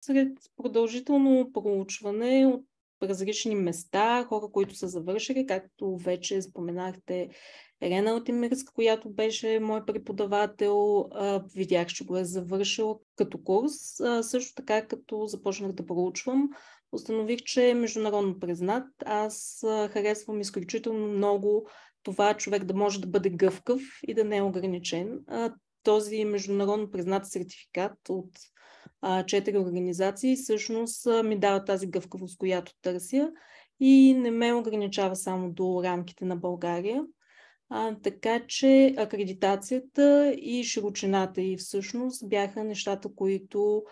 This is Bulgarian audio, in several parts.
Сред продължително проучване от различни места, хора, които са завършили, както вече споменахте, Елена Алтимирска, която беше мой преподавател, видях, че го е завършил като курс. Също така, като започнах да проучвам, установих, че е международно признат. Аз харесвам изключително много това човек да може да бъде гъвкав и да не е ограничен. Този международно признат сертификат от 4 организации всъщност ми дава тази гъвкавост, която търся и не ме ограничава само до рамките на България. Така че акредитацията и широчината и всъщност бяха нещата, които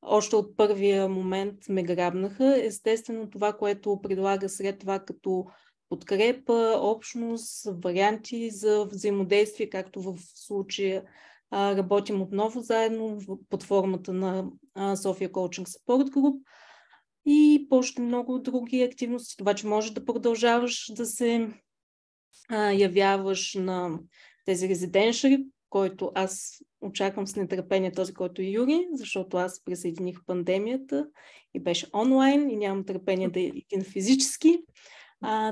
още от първия момент ме грабнаха. Естествено, това, което предлага след това като подкрепа, общност, варианти за взаимодействие, както в случая работим отново заедно под формата на София Coaching Support Group и още много други активности. Това, че можеш да продължаваш да се явяваш на тези резиденшали, който аз очаквам с нетърпение, този, който е Юри, защото аз присъединих пандемията и беше онлайн и нямам търпение да идем физически.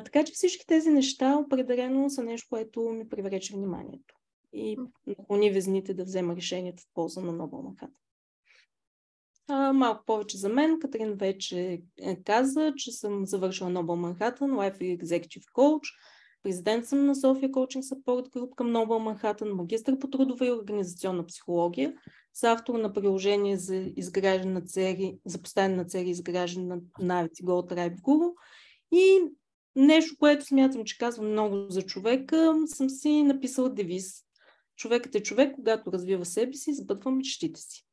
Така че всички тези неща определено са нещо, което ми привлече вниманието и наклони везните да взема решението в полза на Нобъл Манхатън. Малко повече за мен. Катерин вече каза, че съм завършила Нобъл Манхатън, Life Executive Coach, президент съм на София Coaching Support Group към Нобъл Манхатън, магистър по трудова и организационна психология, с автор на приложение за изграждане на цели, за поставяне на цели и изграждане на навици Go Tribe Guru. И нещо, което смятам, че казвам много за човека, съм си написала девиз. Човекът е човек, когато развива себе си, сбъдва мечтите си.